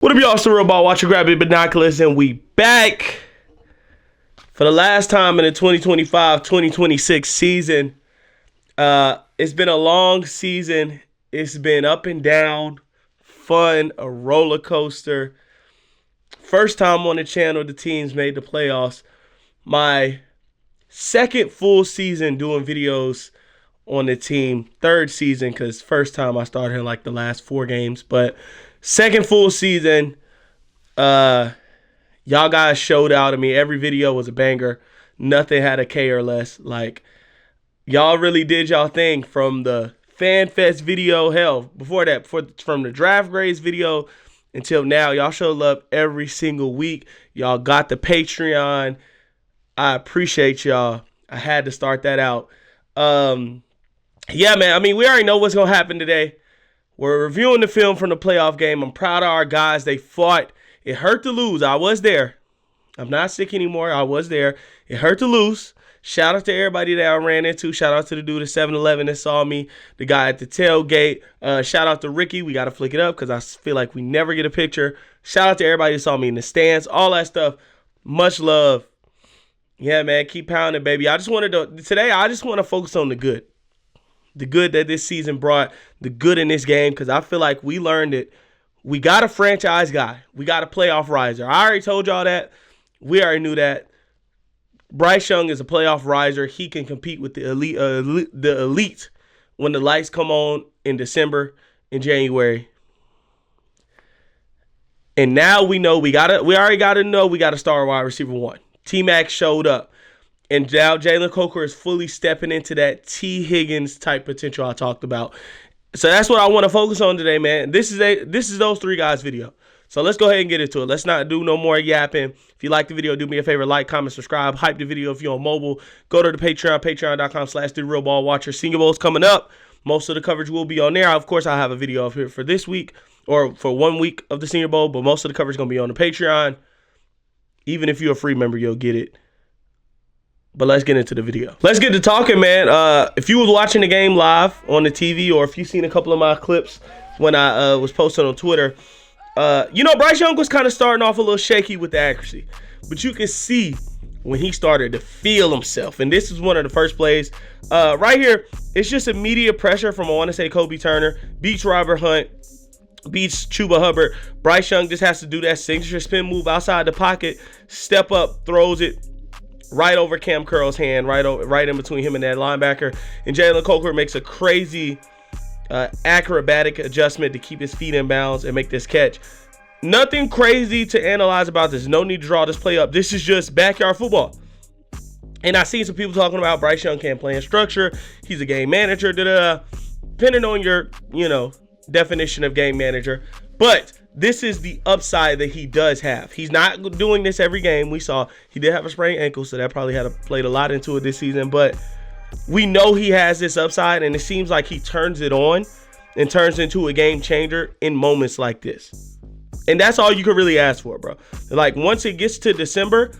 What up, y'all? It's the Real Ball Watcher. Grab your binoculars, and we back for the last time in the 2025-2026 season. It's been a long season. It's been up and down, fun, a roller coaster. First time on the channel, the teams made the playoffs. My second full season doing videos on the team. Third season, because first time I started in like the last 4 games, but second full season. Y'all guys showed out. I mean, every video was a banger. Nothing had a K or less. Like, y'all really did y'all thing from the Fan Fest video. Hell, before that, from the draft grades video until now, y'all showed love every single week. Y'all got the Patreon. I appreciate y'all. I had to start that out. Yeah, man. I mean, we already know what's gonna happen today. We're reviewing the film from the playoff game. I'm proud of our guys. They fought. It hurt to lose. I was there. I'm not sick anymore. I was there. It hurt to lose. Shout out to everybody that I ran into. Shout out to the dude at 7-Eleven that saw me. The guy at the tailgate. Shout out to Ricky. We got to flick it up because I feel like we never get a picture. Shout out to everybody that saw me in the stands. All that stuff. Much love. Yeah, man. Keep pounding, baby. Today, I just want to focus on the good. The good that this season brought, the good in this game, because I feel like we learned it. We got a franchise guy. We got a playoff riser. I already told y'all that. We already knew that. Bryce Young is a playoff riser. He can compete with the elite when the lights come on in December and January. And now we know we already got to know we got a star wide receiver 1. T-Mac showed up. And now Jalen Coker is fully stepping into that T. Higgins type potential I talked about. So that's what I want to focus on today, man. This is those 3 guys' video. So let's go ahead and get into it. Let's not do no more yapping. If you like the video, do me a favor, like, comment, subscribe, hype the video if you're on mobile. Go to the Patreon, patreon.com/TheRealBallWatcher. Senior Bowl's coming up. Most of the coverage will be on there. Of course, I'll have a video up here for this week or for 1 week of the Senior Bowl, but most of the coverage is going to be on the Patreon. Even if you're a free member, you'll get it. But let's get into the video. Let's get to talking, man. If you was watching the game live on the TV, or if you've seen a couple of my clips when I was posting on Twitter, Bryce Young was kind of starting off a little shaky with the accuracy. But you can see when he started to feel himself. And this is one of the first plays. Right here, it's just immediate pressure from, I want to say, Kobe Turner. Beats Robert Hunt. Beats Chuba Hubbard. Bryce Young just has to do that signature spin move outside the pocket. Step up, throws it right over Cam Curl's hand, right in between him and that linebacker. And Jalen Coker makes a crazy acrobatic adjustment to keep his feet in bounds and make this catch. Nothing crazy to analyze about this. No need to draw this play up. This is just backyard football. And I seen some people talking about Bryce Young can't play in structure. He's a game manager. Depending on your, definition of game manager. But this is the upside that he does have. He's not doing this every game. We saw he did have a sprained ankle, so that probably played a lot into it this season. But we know he has this upside, and it seems like he turns it on and turns into a game changer in moments like this. And that's all you can really ask for, bro. Like, once it gets to December,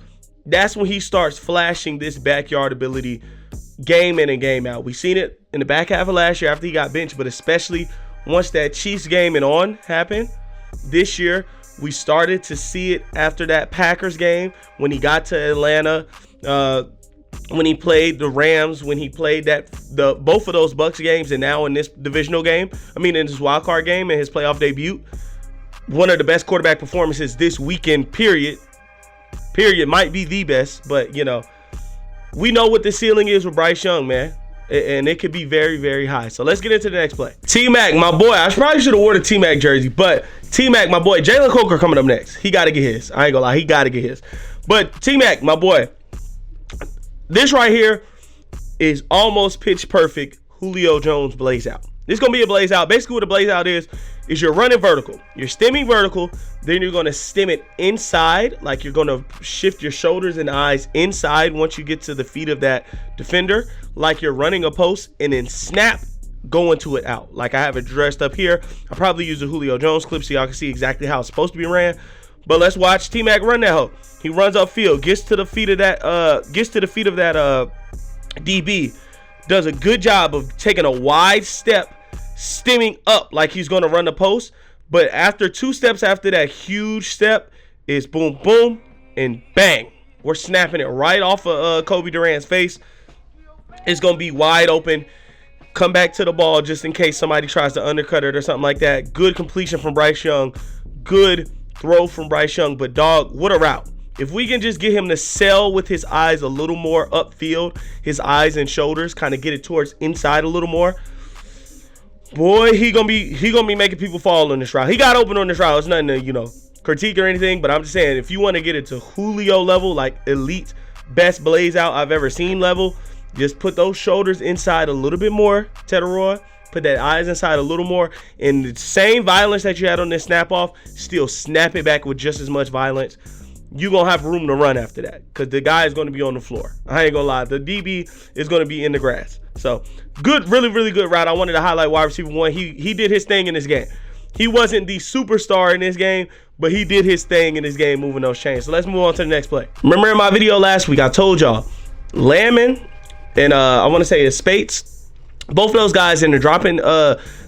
that's when he starts flashing this backyard ability game in and game out. We seen it in the back half of last year after he got benched, but especially once that Chiefs game and on happened. This year, we started to see it after that Packers game, when he got to Atlanta, when he played the Rams, when he played both of those Bucs games, and now in this divisional game, in this wild card game and his playoff debut. One of the best quarterback performances this weekend, period. Might be the best, but, we know what the ceiling is with Bryce Young, man. And it could be very, very high. So let's get into the next play. T-Mac, my boy. I probably should have worn a T-Mac jersey, but T-Mac, my boy. Jalen Coker coming up next. He got to get his. I ain't gonna lie. He got to get his. But T-Mac, my boy. This right here is almost pitch perfect Julio Jones blaze out. This is going to be a blaze out. Basically what a blaze out is you're running vertical. You're stemming vertical. Then you're going to stem it inside. Like, you're going to shift your shoulders and eyes inside once you get to the feet of that defender. Like you're running a post, and then snap, going to it out. Like I have it dressed up here. I probably use a Julio Jones clip so y'all can see exactly how it's supposed to be ran. But let's watch T-Mac run that hoe. He runs upfield, gets to the feet of that DB. Does a good job of taking a wide step, stemming up like he's going to run the post, But after 2 steps after that huge step is boom, boom, and bang. We're snapping it right off of Kobe Durant's face. It's going to be wide open. Come back to the ball just in case somebody tries to undercut it or something like that. Good completion from Bryce Young. Good throw from Bryce Young. But, dog, what a route. If we can just get him to sell with his eyes a little more upfield, his eyes and shoulders, kind of get it towards inside a little more, boy, he gonna be making people fall on this route. He got open on this route. It's nothing to, critique or anything, but I'm just saying, if you want to get it to Julio level, like elite, best blaze out I've ever seen level, just put those shoulders inside a little bit more, Teteroy. Put that eyes inside a little more. And the same violence that you had on this snap off, still snap it back with just as much violence. You're going to have room to run after that because the guy is going to be on the floor. I ain't going to lie. The DB is going to be in the grass. So, good, really, really good route. I wanted to highlight wide receiver 1. He did his thing in this game. He wasn't the superstar in this game, but he did his thing in this game moving those chains. So, let's move on to the next play. Remember in my video last week, I told y'all, Lammin and I want to say it's Spates, both of those guys in the dropping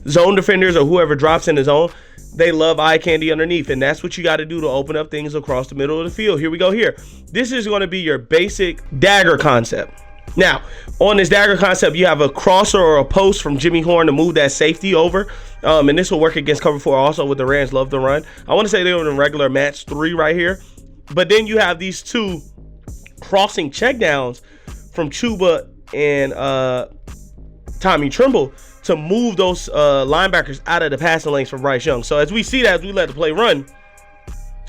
zone defenders or whoever drops in the zone, they love eye candy underneath, and that's what you got to do to open up things across the middle of the field. Here we go here. This is going to be your basic dagger concept. Now, on this dagger concept, you have a crosser or a post from Jimmy Horn to move that safety over, and this will work against cover 4 also with the Rams love to run. I want to say they were in regular match 3 right here, but then you have these 2 crossing checkdowns from Chuba and Tommy Tremble to move those linebackers out of the passing lanes from Bryce Young. So as we see that, as we let the play run,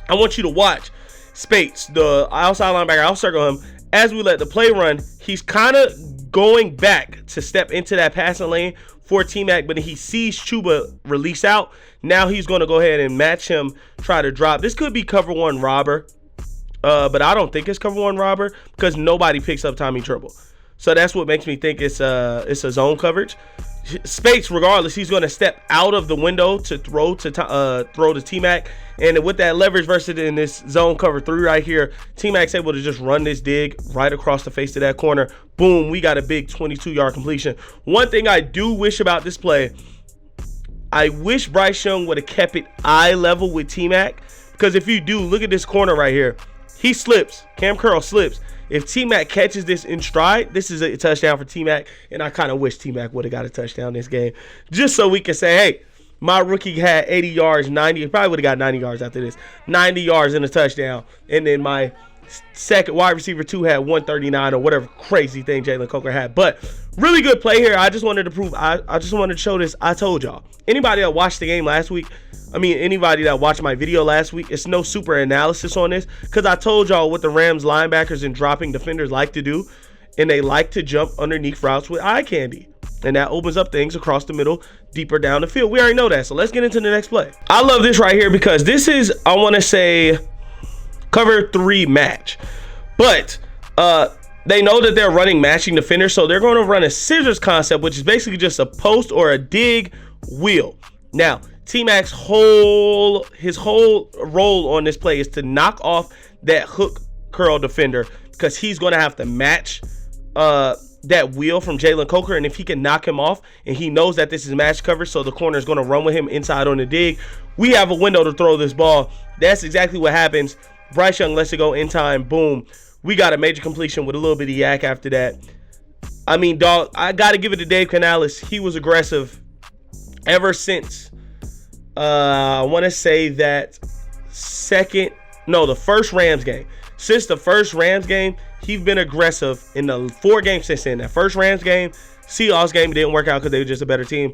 I want you to watch Spates, the outside linebacker. I'll circle him. As we let the play run, he's kind of going back to step into that passing lane for T-Mac, but he sees Chuba release out. Now he's going to go ahead and match him, try to drop. This could be cover 1 robber, but I don't think it's cover 1 robber because nobody picks up Tommy Tremble. So that's what makes me think it's a zone coverage. Spates, regardless, he's going to step out of the window to throw to T-Mac. And with that leverage versus in this zone cover 3 right here, T-Mac's able to just run this dig right across the face of that corner. Boom, we got a big 22-yard completion. One thing I do wish about this play, I wish Bryce Young would have kept it eye level with T-Mac. Because if you do, look at this corner right here. He slips. Cam Curl slips. If T-Mac catches this in stride, this is a touchdown for T-Mac, and I kind of wish T-Mac would have got a touchdown this game, just so we can say, hey, my rookie had 80 yards, 90, probably would have got 90 yards after this, 90 yards and a touchdown, and then my second wide receiver 2 had 139 or whatever crazy thing Jalen Coker had. But really good play here. I just wanted to prove, I just wanted to show this. I told y'all, anybody that watched the game last week, anybody that watched my video last week, it's no super analysis on this because I told y'all what the Rams linebackers and dropping defenders like to do, and they like to jump underneath routes with eye candy. And that opens up things across the middle, deeper down the field. We already know that, so let's get into the next play. I love this right here because this is, I want to say, cover 3 match. But they know that they're running matching defenders, so they're going to run a scissors concept, which is basically just a post or a dig wheel. Now, T-Mac's whole role on this play is to knock off that hook curl defender because he's going to have to match that wheel from Jalen Coker, and if he can knock him off, and he knows that this is match coverage, so the corner is going to run with him inside on the dig, we have a window to throw this ball. That's exactly what happens. Bryce Young lets it go in time. Boom. We got a major completion with a little bit of yak after that. Dog, I got to give it to Dave Canales. He was aggressive ever since I want to say that the first Rams game. Since the first Rams game, he's been aggressive in the 4 games since then. That first Rams game, Seahawks game didn't work out because they were just a better team.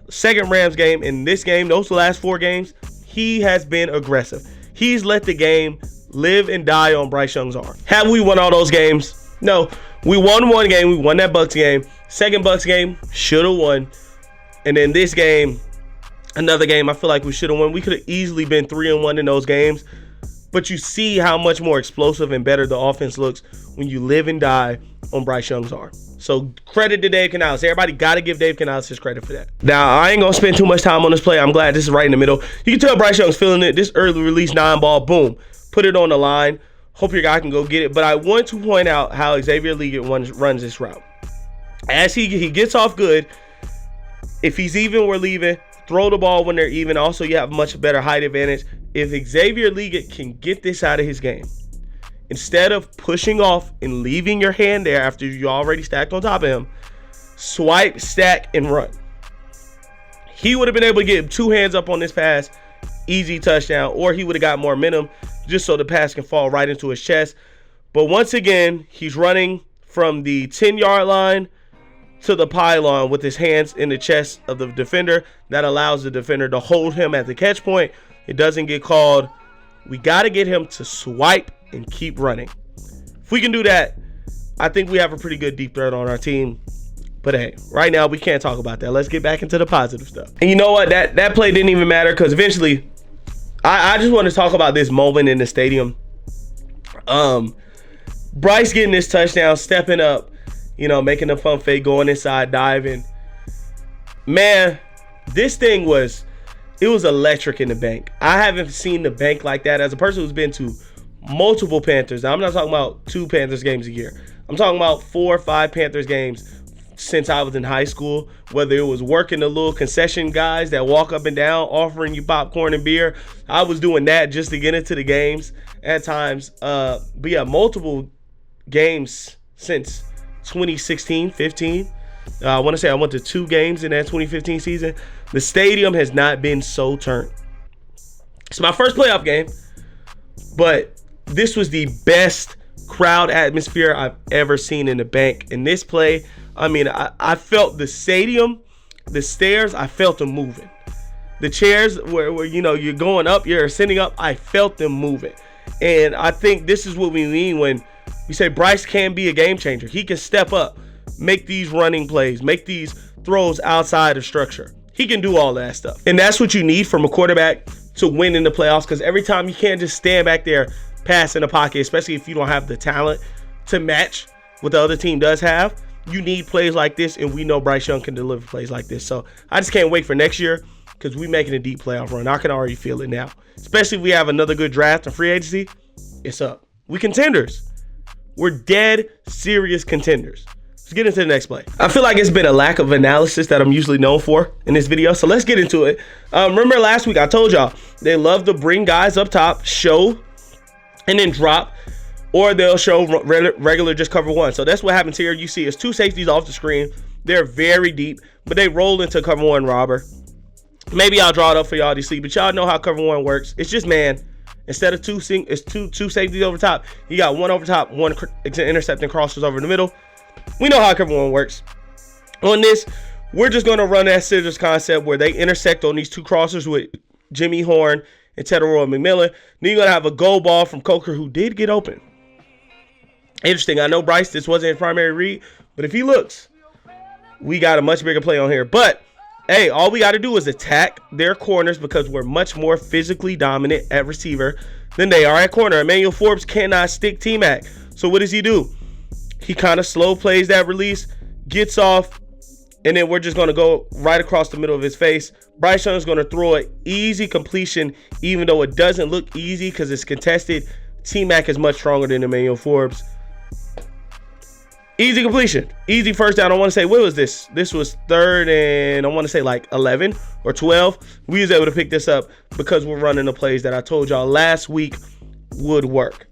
Second Rams game, and this game, those last 4 games, he has been aggressive. He's let the game live and die on Bryce Young's arm. Have we won all those games? No. We won 1 game. We won that Bucs game. Second Bucs game, should have won. And then this game, another game I feel like we should have won. We could have easily been 3-1 in those games. But you see how much more explosive and better the offense looks when you live and die on Bryce Young's arm. So credit to Dave Canales. Everybody got to give Dave Canales his credit for that. Now, I ain't going to spend too much time on this play. I'm glad this is right in the middle. You can tell Bryce Young's feeling it. This early release 9 ball, boom. Put it on the line. Hope your guy can go get it. But I want to point out how Xavier Leggett runs this route. As he gets off good, if he's even, we're leaving. throw the ball when they're even. Also, you have much better height advantage. If Xavier Leggett can get this out of his game, instead of pushing off and leaving your hand there after you already stacked on top of him, swipe, stack, and run. He would have been able to get 2 hands up on this pass, easy touchdown, or he would have got more momentum just so the pass can fall right into his chest. But once again, he's running from the 10-yard line to the pylon with his hands in the chest of the defender. That allows the defender to hold him at the catch point. It doesn't get called. We got to get him to swipe and keep running. If we can do that, I think we have a pretty good deep threat on our team. But hey, right now we can't talk about that. Let's get back into the positive stuff. And you know what? That play didn't even matter because eventually I just want to talk about this moment in the stadium. Bryce getting this touchdown, stepping up, making a pump fake, going inside, diving. Man, this thing was electric in the bank. I haven't seen the bank like that. As a person who's been to multiple Panthers, now I'm not talking about 2 Panthers games a year. I'm talking about 4 or 5 Panthers games since I was in high school, whether it was working the little concession guys that walk up and down offering you popcorn and beer. I was doing that just to get into the games at times. But yeah, multiple games since 2016, 15. I want to say I went to 2 games in that 2015 season. The stadium has not been so turned. It's my first playoff game, but this was the best crowd atmosphere I've ever seen in the bank. In this play, I mean, I felt the stadium, the stairs, I felt them moving. The chairs where you're going up, you're ascending up, I felt them moving. And I think this is what we mean when we say Bryce can be a game changer. He can step up, make these running plays, make these throws outside of structure. He can do all that stuff. And that's what you need from a quarterback to win in the playoffs, because every time you can't just stand back there, pass in the pocket, especially if you don't have the talent to match what the other team does have. You need plays like this, and we know Bryce Young can deliver plays like this. So I just can't wait for next year because we're making a deep playoff run. I can already feel it now. Especially if we have another good draft and free agency, it's up. We contenders. We're dead serious contenders. Let's get into the next play. I feel like it's been a lack of analysis that I'm usually known for in this video, so let's get into it. Remember last week I told y'all they love to bring guys up top, show, and then drop. Or they'll show regular just cover 1. So that's what happens here. You see it's 2 safeties off the screen. They're very deep, but they roll into cover 1 robber. Maybe I'll draw it up for y'all to see, but y'all know how cover 1 works. It's just man. Instead of two safeties over top, you got 1 over top, 1 intercepting crosses over the middle. We know how cover 1 works. On this, we're just going to run that scissors concept where they intersect on these 2 crossers with Jimmy Horn and Tetairoa McMillan. Then you're going to have a goal ball from Coker, who did get open. Interesting. I know Bryce, this wasn't his primary read, but if he looks, we got a much bigger play on here. But, hey, all we got to do is attack their corners because we're much more physically dominant at receiver than they are at corner. Emmanuel Forbes cannot stick T-Mac. So what does he do? He kind of slow plays that release, gets off, and then we're just going to go right across the middle of his face. Bryce Young is going to throw an easy completion, even though it doesn't look easy because it's contested. T-Mac is much stronger than Emmanuel Forbes. Easy completion. Easy first down. I want to say, what was this? This was 3rd and I want to say like 11 or 12. We was able to pick this up because we're running the plays that I told y'all last week would work.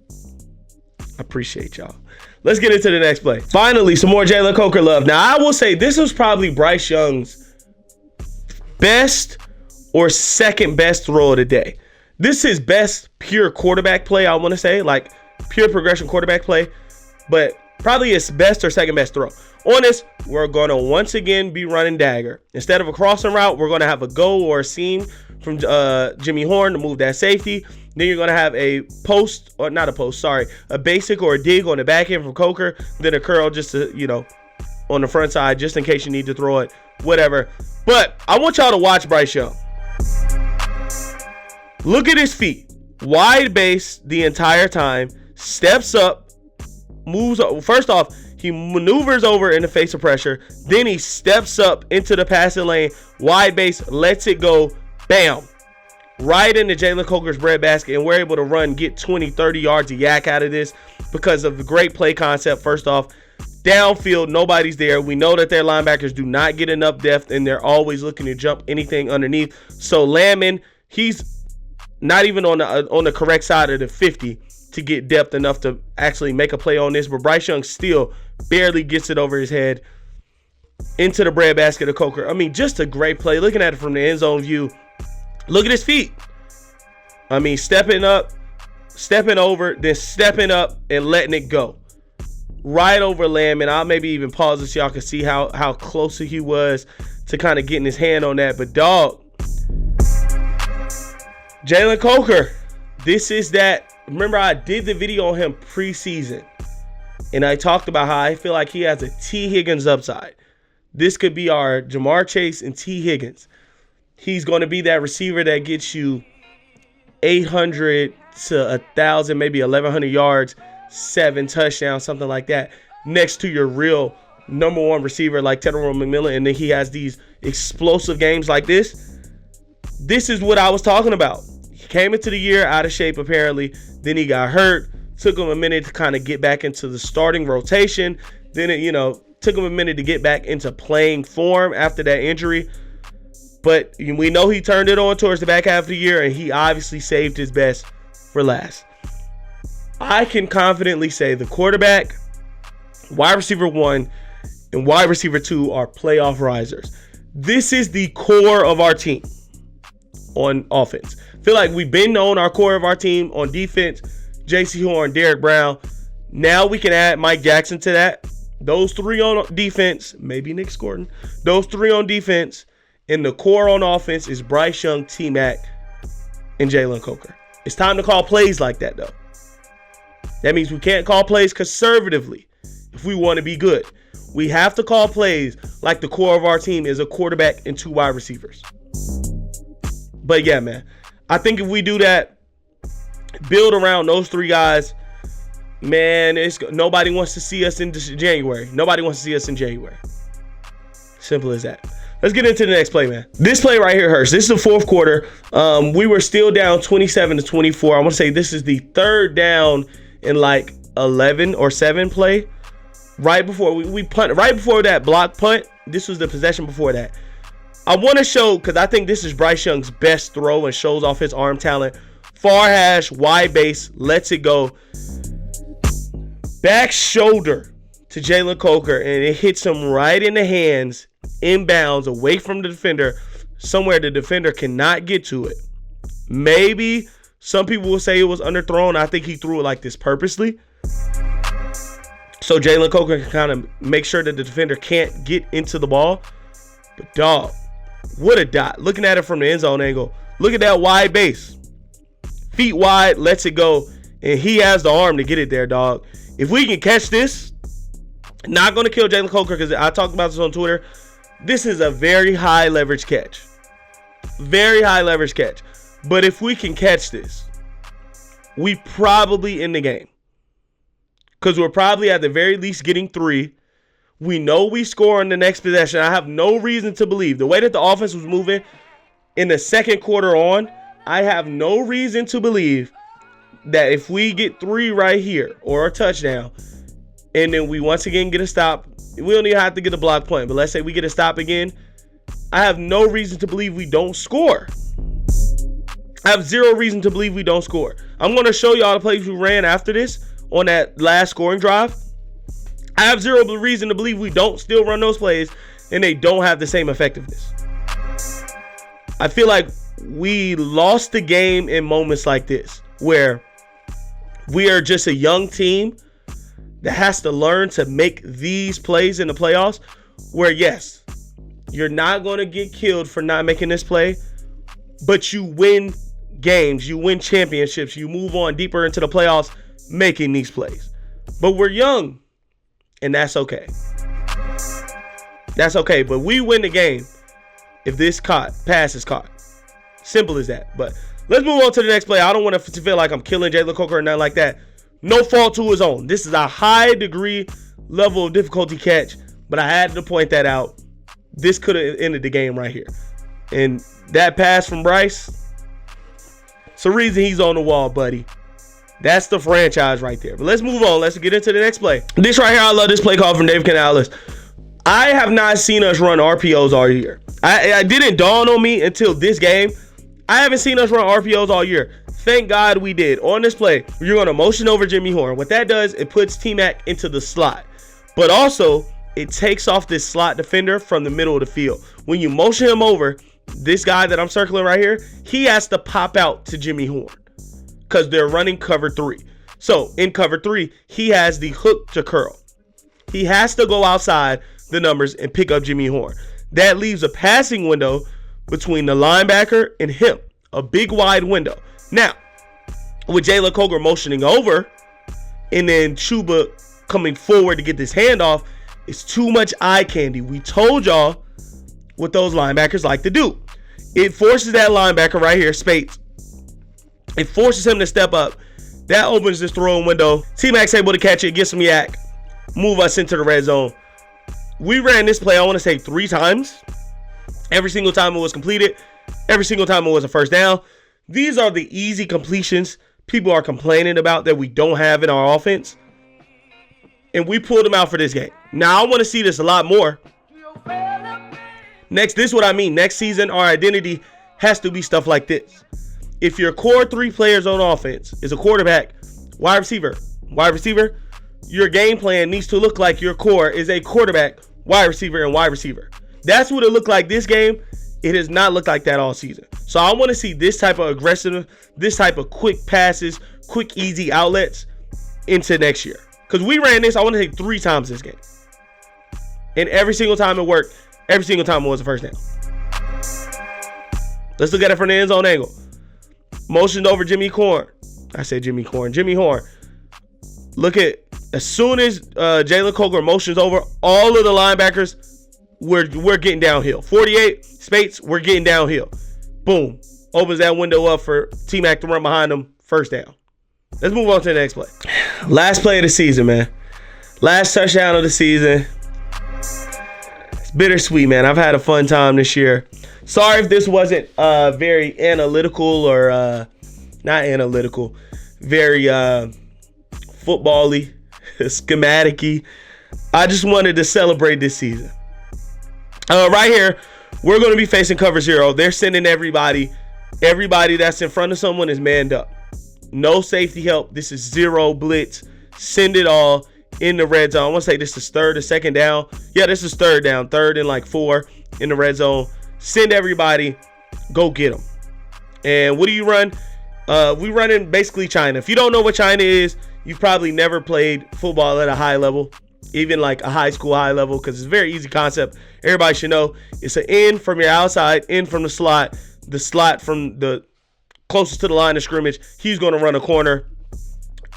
Appreciate y'all. Let's get into the next play. Finally, some more Jalen Coker love. Now, I will say this was probably Bryce Young's best or second best throw of the day. This is his best pure quarterback play, I want to say, like pure progression quarterback play, but probably his best or second best throw. On this, we're going to once again be running dagger. Instead of a crossing route, we're going to have a go or a seam from Jimmy Horn to move that safety. Then you're going to have a post, or not a post, sorry, a basic or a dig on the back end from Coker. Then a curl just to, on the front side, just in case you need to throw it, whatever. But I want y'all to watch Bryce Young. Look at his feet. Wide base the entire time. Steps up. Moves. First off, he maneuvers over in the face of pressure. Then he steps up into the passing lane. Wide base. Lets it go. Bam. Right into Jalen Coker's breadbasket. And we're able to get 20, 30 yards of yak out of this because of the great play concept. First off, Downfield, nobody's there. We know that their linebackers do not get enough depth, and they're always looking to jump anything underneath. So Landman, he's not even on the correct side of the 50 to get depth enough to actually make a play on this. But Bryce Young still barely gets it over his head into the breadbasket of Coker. I mean, just a great play. Looking at it from the end zone view, look at his feet. I mean, stepping up, stepping over, then stepping up and letting it go. Right over Lamb, and I'll maybe even pause it so y'all can see how close he was to kind of getting his hand on that. But dog, Jalen Coker, this is that. Remember, I did the video on him preseason, and I talked about how I feel like he has a T. Higgins upside. This could be our Jamar Chase and T. Higgins. He's going to be that receiver that gets you 800 to 1,000, maybe 1,100 yards, 7 touchdowns, something like that, next to your real number one receiver like Tedros McMillan, and then he has these explosive games like this. This is what I was talking about. He came into the year out of shape, apparently. Then he got hurt. Took him a minute to kind of get back into the starting rotation. Then it, took him a minute to get back into playing form after that injury. But we know he turned it on towards the back half of the year, and he obviously saved his best for last. I can confidently say the quarterback, wide receiver 1, and wide receiver 2 are playoff risers. This is the core of our team on offense. Feel like we've been on our core of our team on defense, J.C. Horn, Derrick Brown. Now we can add Mike Jackson to that. Those 3 on defense, maybe Nick Gordon. Those 3 on defense, and the core on offense is Bryce Young, T-Mac, and Jalen Coker. It's time to call plays like that, though. That means we can't call plays conservatively if we want to be good. We have to call plays like the core of our team is a quarterback and 2 wide receivers. But yeah, man, I think if we do that, build around those 3 guys, man, nobody wants to see us in January. Nobody wants to see us in January. Simple as that. Let's get into the next play, man. This play right here hurts. This is the fourth quarter. We were still down 27-24. I want to say this is the 3rd down in like 11 or 7 play. Right before we punt, right before that block punt, this was the possession before that. I want to show, because I think this is Bryce Young's best throw and shows off his arm talent. Far hash, wide base, lets it go. Back shoulder to Jalen Coker, and it hits him right in the hands, inbounds, away from the defender, somewhere the defender cannot get to it. Maybe some people will say it was underthrown. I think he threw it like this purposely, so Jalen Coker can kind of make sure that the defender can't get into the ball. But dog, what a dot. Looking at it from the end zone angle, look at that wide base. Feet wide, lets it go, and he has the arm to get it there, dog. If we can catch this, not going to kill Jalen Coker, because I talked about this on Twitter. This is a very high leverage catch. Very high leverage catch. But if we can catch this, we probably in the game. Because we're probably at the very least getting 3. We know we score in the next possession. I have no reason to believe. The way that the offense was moving in the second quarter on, I have no reason to believe that if we get 3 right here or a touchdown, and then we once again get a stop, we don't even have to get a block punt, but let's say we get a stop again, I have no reason to believe we don't score. I have 0 reason to believe we don't score. I'm going to show y'all the plays we ran after this on that last scoring drive. I have 0 reason to believe we don't still run those plays and they don't have the same effectiveness. I feel like we lost the game in moments like this, where we are just a young team that has to learn to make these plays in the playoffs, where yes, you're not going to get killed for not making this play, but you win games, you win championships, you move on deeper into the playoffs making these plays. But we're young, and that's okay. That's okay, but we win the game if this pass is caught. Simple as that. But let's move on to the next play. I don't want to feel like I'm killing Jalen Coker or nothing like that. No fault to his own. This is a high degree level of difficulty catch, but I had to point that out. This could have ended the game right here. And that pass from Bryce, it's the reason he's on the wall, buddy. That's the franchise right there. But let's move on. Let's get into the next play. This right here, I love this play call from Dave Canales. I have not seen us run RPOs all year. I didn't dawn on me until this game. I haven't seen us run RPOs all year. Thank God we did. On this play, you're going to motion over Jimmy Horn. What that does, it puts T-Mac into the slot. But also, it takes off this slot defender from the middle of the field. When you motion him over, this guy that I'm circling right here, he has to pop out to Jimmy Horn because they're running cover 3. So in cover 3, he has the hook to curl. He has to go outside the numbers and pick up Jimmy Horn. That leaves a passing window between the linebacker and him, a big wide window. Now, with Jalen Coker motioning over and then Chuba coming forward to get this handoff, it's too much eye candy. We told y'all what those linebackers like to do. It forces that linebacker right here, Spates. It forces him to step up. That opens this throwing window. T-Mac's able to catch it, get some yak, move us into the red zone. We ran this play, I want to say 3 times. Every single time it was completed. Every single time it was a first down. These are the easy completions people are complaining about that we don't have in our offense. And we pulled them out for this game. Now, I want to see this a lot more. This is what I mean. Next season, our identity has to be stuff like this. If your core 3 players on offense is a quarterback, wide receiver, your game plan needs to look like your core is a quarterback, wide receiver, and wide receiver. That's what it looked like this game. It has not looked like that all season. So I want to see this type of aggressive, this type of quick passes, quick, easy outlets into next year. Because we ran this, I want to say 3 times this game. And every single time it worked, every single time it was a first down. Let's look at it from the end zone angle. Motioned over Jimmy Horn. Jimmy Horn. Look at, as soon as Jalen Coker motions over, all of the linebackers, we're getting downhill. 48, Spates, we're getting downhill. Boom. Opens that window up for T-Mac to run behind them. First down. Let's move on to the next play. Last play of the season, man. Last touchdown of the season. It's bittersweet, man. I've had a fun time this year. Sorry if this wasn't very analytical or not analytical. Very football-y, schematic-y. I just wanted to celebrate this season. Right here, we're going to be facing cover 0. They're sending everybody. Everybody that's in front of someone is manned up. No safety help. This is 0 blitz. Send it all in the red zone. I want to say this is 3rd or 2nd down. Yeah, this is 3rd down. 3rd and like 4 in the red zone. Send everybody. Go get them. And what do you run? We run in basically China. If you don't know what China is, you've probably never played football at a high level, even like a high school high level, because it's a very easy concept. Everybody should know it's an in from your outside, in from the slot from the closest to the line of scrimmage. He's going to run a corner.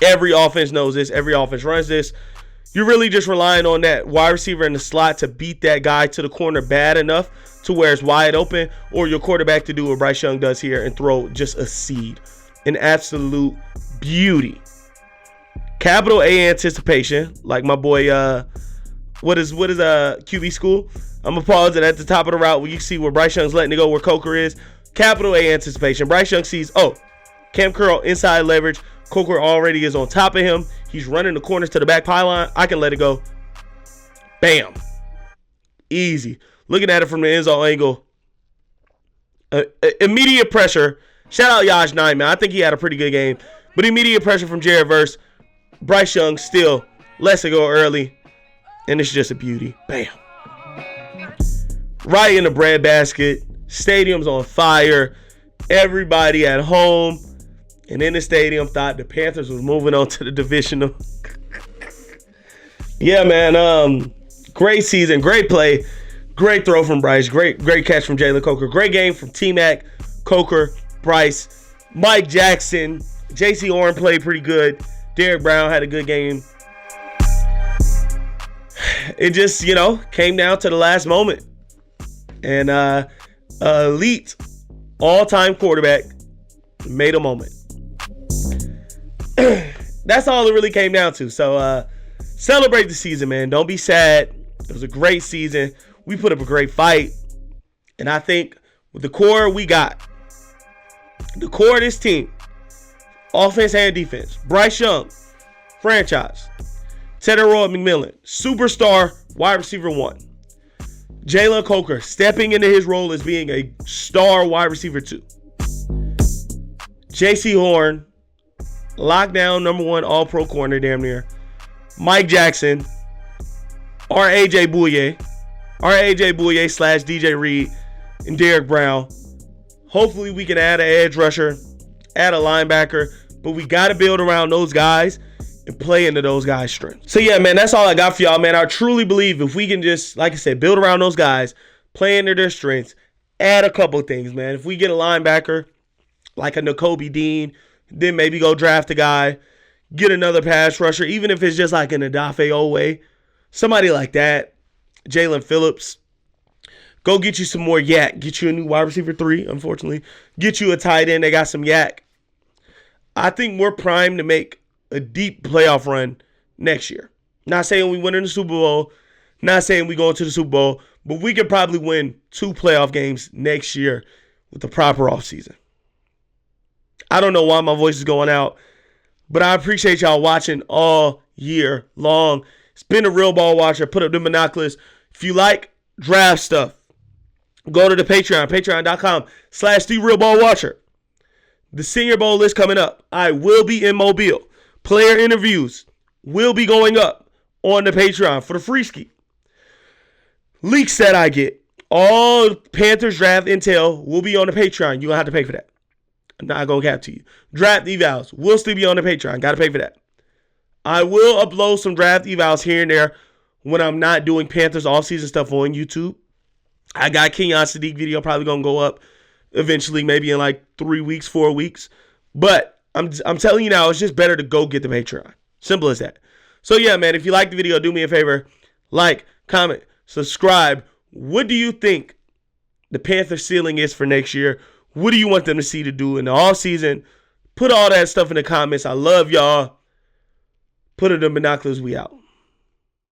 Every offense knows this. Every offense runs this. You're really just relying on that wide receiver in the slot to beat that guy to the corner bad enough to where it's wide open, or your quarterback to do what Bryce Young does here and throw just a seed. An absolute beauty. Capital A anticipation, like my boy, what is QB school? I'm gonna pause it at the top of the route where you see where Bryce Young's letting it go, where Coker is. Capital A anticipation. Bryce Young sees, Cam Curl inside leverage. Coker already is on top of him. He's running the corners to the back pylon. I can let it go. Bam. Easy. Looking at it from the end zone angle. Immediate pressure. Shout out Yaj Nine, man. I think he had a pretty good game. But immediate pressure from Jared Verse. Bryce Young still lets it go early. And it's just a beauty. Bam. Right in the breadbasket. Stadium's on fire. Everybody at home and in the stadium thought the Panthers was moving on to the divisional. Yeah, man. Great season. Great play. Great throw from Bryce. Great catch from Jalen Coker. Great game from T-Mac, Coker, Bryce, Mike Jackson. J.C. Horn played pretty good. Derrick Brown had a good game. It just, came down to the last moment. And elite all-time quarterback made a moment. That's all it really came down to. So celebrate the season, man. Don't be sad. It was a great season. We put up a great fight. And I think with the core we got, the core of this team, offense and defense. Bryce Young, franchise. Tedero McMillan, superstar wide receiver 1. Jalen Coker stepping into his role as being a star wide receiver 2. J.C. Horn, lockdown number 1 all-pro corner damn near. Mike Jackson, R.A.J. Bouye / DJ Reed, and Derrick Brown. Hopefully we can add an edge rusher, add a linebacker, but we got to build around those guys and play into those guys' strengths. So yeah, man, that's all I got for y'all, man. I truly believe if we can just, like I said, build around those guys, play into their strengths, add a couple things, man. If we get a linebacker like a Nakobe Dean, then maybe go draft a guy, get another pass rusher, even if it's just like an Odafe Owe, somebody like that, Jalen Phillips. Go get you some more yak. Get you a new wide receiver 3, unfortunately. Get you a tight end. They got some yak. I think we're primed to make a deep playoff run next year. Not saying we win in the Super Bowl. Not saying we go into the Super Bowl. But we could probably win 2 playoff games next year with the proper offseason. I don't know why my voice is going out. But I appreciate y'all watching all year long. It's been a Real Ball Watcher. Put up the binoculars. If you like draft stuff, go to the Patreon, patreon.com/TheRealBallWatcher. The Senior Bowl is coming up. I will be in Mobile. Player interviews will be going up on the Patreon for the free ski. Leaks that I get. All Panthers draft intel will be on the Patreon. You're going to have to pay for that. I'm not going to cap to you. Draft evals will still be on the Patreon. Got to pay for that. I will upload some draft evals here and there when I'm not doing Panthers offseason stuff on YouTube. I got Kenyon Sadiq video probably going to go up eventually, maybe in like 3 weeks, 4 weeks. But I'm telling you now, it's just better to go get the Patreon. Simple as that. So yeah, man, if you like the video, do me a favor. Like, comment, subscribe. What do you think the Panthers ceiling is for next year? What do you want them to see to do in the offseason? Put all that stuff in the comments. I love y'all. Put it in binoculars. We out.